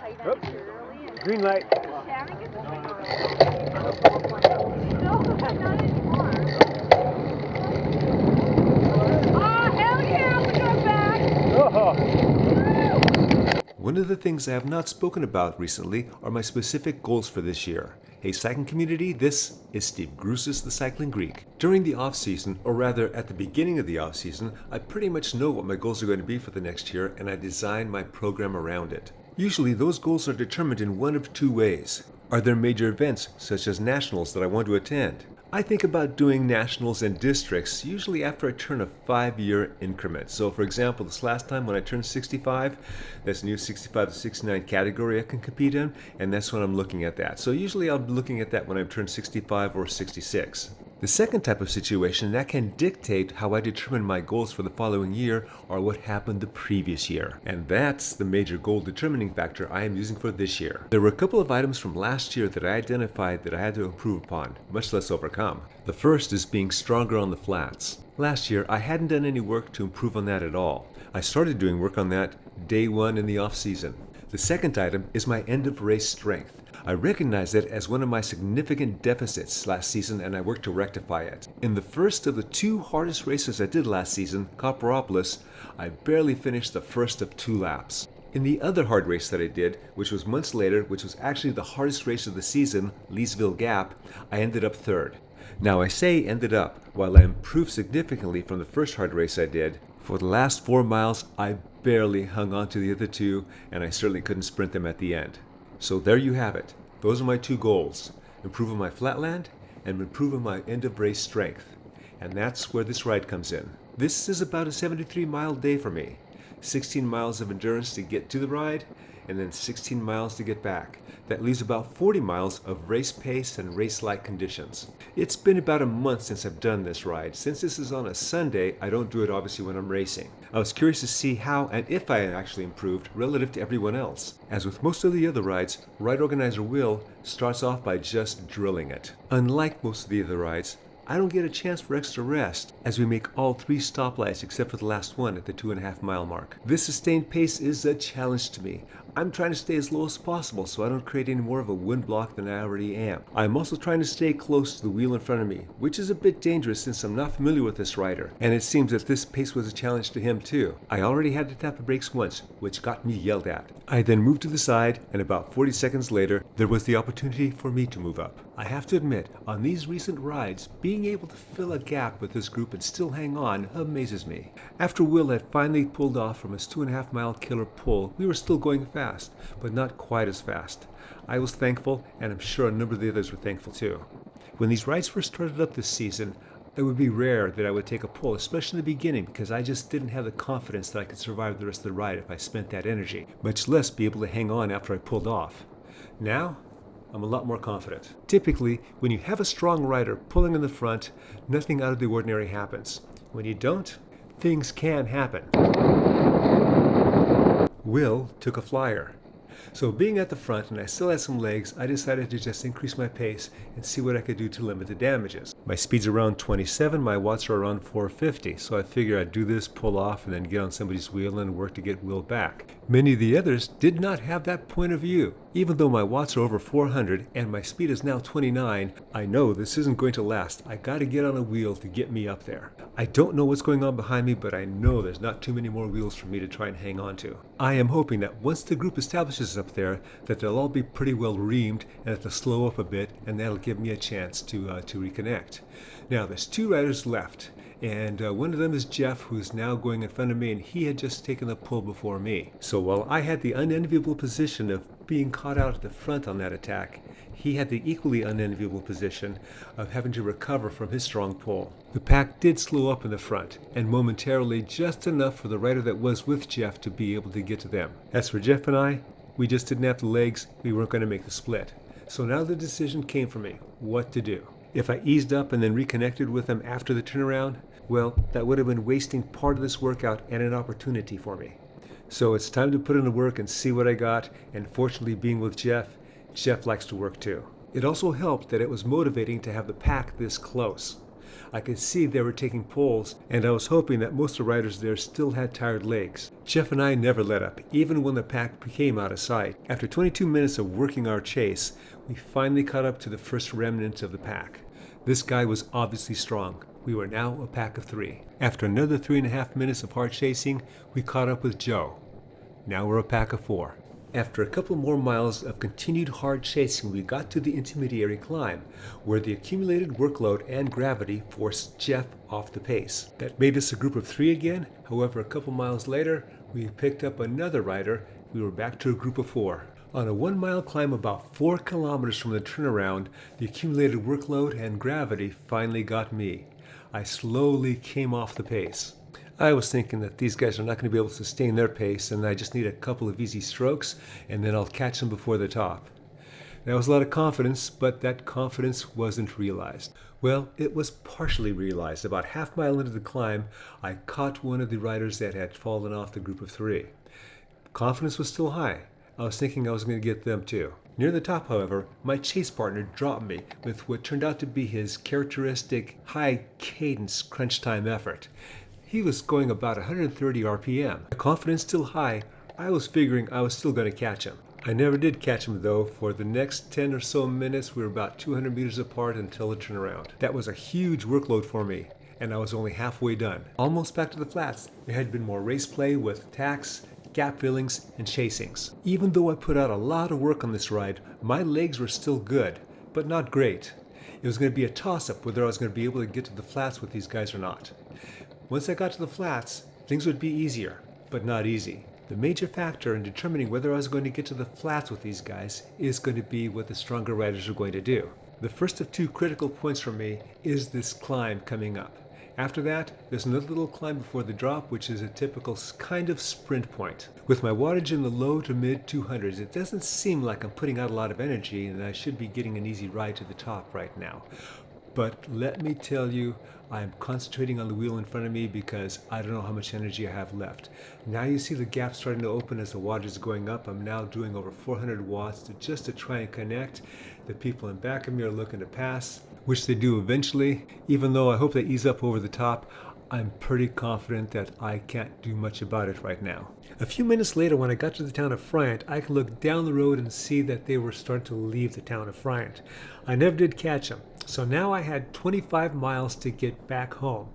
tight Oops. end early. And Green light. Shannon gets a swing on it. No, not anymore. Oh, hell yeah, we're going back. One of the things I have not spoken about recently are my specific goals for this year. Hey cycling community, this is Steve Grusis, the Cycling Greek. During the off season, or rather at the beginning of the off season, I pretty much know what my goals are going to be for the next year and I design my program around it. Usually those goals are determined in one of two ways. Are there major events, such as nationals, that I want to attend? I think about doing nationals and districts usually after I turn a 5-year increment. So for example, this last time when I turned 65, that's a new 65 to 69 category I can compete in, and that's when I'm looking at that. So usually I'll be looking at that when I've turned 65 or 66. The second type of situation that can dictate how I determine my goals for the following year are what happened the previous year. And that's the major goal determining factor I am using for this year. There were a couple of items from last year that I identified that I had to improve upon, much less overcome. The first is being stronger on the flats. Last year, I hadn't done any work to improve on that at all. I started doing work on that day one in the off season. The second item is my end of race strength. I recognized it as one of my significant deficits last season and I worked to rectify it. In the first of the two hardest races I did last season, Copperopolis, I barely finished the first of 2 laps. In the other hard race that I did, which was months later, which was actually the hardest race of the season, Leesville Gap, I ended up 3rd. Now I say ended up, while I improved significantly from the first hard race I did, for the last 4 miles I barely hung on to the other 2 and I certainly couldn't sprint them at the end. So there you have it. Those are my 2 goals. Improve on my flatland and improve on my end of race strength. And that's where this ride comes in. This is about a 73-mile day for me. 16 miles of endurance to get to the ride and then 16 miles to get back. That leaves about 40 miles of race pace and race-like conditions. It's been about a month since I've done this ride. Since this is on a Sunday, I don't do it obviously when I'm racing. I was curious to see how and if I actually improved relative to everyone else. As with most of the other rides, Ride Organizer Will starts off by just drilling it. Unlike most of the other rides, I don't get a chance for extra rest as we make all 3 stoplights except for the last one at the 2.5-mile mark. This sustained pace is a challenge to me. I'm trying to stay as low as possible so I don't create any more of a wind block than I already am. I'm also trying to stay close to the wheel in front of me, which is a bit dangerous since I'm not familiar with this rider. And it seems that this pace was a challenge to him too. I already had to tap the brakes once, which got me yelled at. I then moved to the side and about 40 seconds later, there was the opportunity for me to move up. I have to admit, on these recent rides, being able to fill a gap with this group and still hang on amazes me. After Will had finally pulled off from his 2.5-mile killer pull, we were still going fast, but not quite as fast. I was thankful, and I'm sure a number of the others were thankful too. When these rides first started up this season, it would be rare that I would take a pull, especially in the beginning, because I just didn't have the confidence that I could survive the rest of the ride if I spent that energy, much less be able to hang on after I pulled off. Now, I'm a lot more confident. Typically, when you have a strong rider pulling in the front, nothing out of the ordinary happens. When you don't, things can happen. Will took a flyer. So being at the front and I still had some legs, I decided to just increase my pace and see what I could do to limit the damages. My speed's around 27, my watts are around 450, so I figured I'd do this, pull off, and then get on somebody's wheel and work to get Will back. Many of the others did not have that point of view. Even though my watts are over 400 and my speed is now 29, I know this isn't going to last. I gotta get on a wheel to get me up there. I don't know what's going on behind me, but I know there's not too many more wheels for me to try and hang on to. I am hoping that once the group establishes up there, that they'll all be pretty well reamed and that they'll slow up a bit, and that'll give me a chance to reconnect. Now there's 2 riders left. And one of them is Jeff, who's now going in front of me, and he had just taken the pull before me. So while I had the unenviable position of being caught out at the front on that attack, he had the equally unenviable position of having to recover from his strong pull. The pack did slow up in the front, and momentarily just enough for the rider that was with Jeff to be able to get to them. As for Jeff and I, we just didn't have the legs, we weren't going to make the split. So now the decision came for me, what to do. If I eased up and then reconnected with them after the turnaround, well, that would have been wasting part of this workout and an opportunity for me. So it's time to put in the work and see what I got, and fortunately being with Jeff likes to work too. It also helped that it was motivating to have the pack this close. I could see they were taking polls, and I was hoping that most of the riders there still had tired legs. Jeff and I never let up, even when the pack became out of sight. After 22 minutes of working our chase, we finally caught up to the first remnant of the pack. This guy was obviously strong. We were now a pack of 3. After another 3.5 minutes of hard chasing, we caught up with Joe. Now we're a pack of 4. After a couple more miles of continued hard chasing, we got to the intermediary climb, where the accumulated workload and gravity forced Jeff off the pace. That made us a group of 3 again. However, a couple miles later, we picked up another rider. We were back to a group of 4. On a 1-mile climb about 4 kilometers from the turnaround, the accumulated workload and gravity finally got me. I slowly came off the pace. I was thinking that these guys are not going to be able to sustain their pace, and I just need a couple of easy strokes, and then I'll catch them before the top. That was a lot of confidence, but that confidence wasn't realized. Well, it was partially realized. About half-mile into the climb, I caught one of the riders that had fallen off the group of 3. Confidence was still high. I was thinking I was going to get them too. Near the top, however, my chase partner dropped me with what turned out to be his characteristic high-cadence crunch time effort. He was going about 130 RPM. My confidence still high, I was figuring I was still going to catch him. I never did catch him though. For the next 10 or so minutes, we were about 200 meters apart until the turnaround. That was a huge workload for me, and I was only halfway done. Almost back to the flats. There had been more race play with tacks, gap fillings, and chasings. Even though I put out a lot of work on this ride, my legs were still good, but not great. It was going to be a toss-up whether I was going to be able to get to the flats with these guys or not. Once I got to the flats, things would be easier, but not easy. The major factor in determining whether I was going to get to the flats with these guys is going to be what the stronger riders are going to do. The first of 2 critical points for me is this climb coming up. After that, there's another little climb before the drop, which is a typical kind of sprint point. With my wattage in the low to mid 200s, it doesn't seem like I'm putting out a lot of energy, and I should be getting an easy ride to the top right now. But let me tell you, I am concentrating on the wheel in front of me because I don't know how much energy I have left. Now you see the gap starting to open as the wattage is going up. I'm now doing over 400 watts just to try and connect. The people in back of me are looking to pass, which they do eventually. Even though I hope they ease up over the top, I'm pretty confident that I can't do much about it right now. A few minutes later, when I got to the town of Friant, I could look down the road and see that they were starting to leave the town of Friant. I never did catch them, so now I had 25 miles to get back home.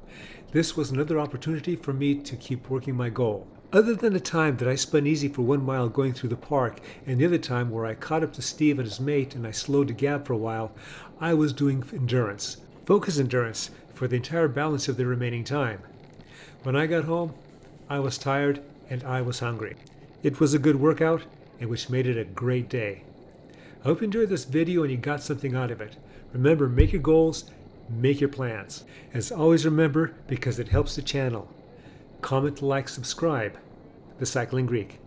This was another opportunity for me to keep working my goal. Other than the time that I spun easy for 1 mile going through the park, and the other time where I caught up to Steve and his mate and I slowed the gap for a while, I was doing endurance. Focus endurance for the entire balance of the remaining time. When I got home, I was tired and I was hungry. It was a good workout, and which made it a great day. I hope you enjoyed this video and you got something out of it. Remember, make your goals, make your plans. As always, remember, because it helps the channel, comment, like, subscribe. The Cycling Greek.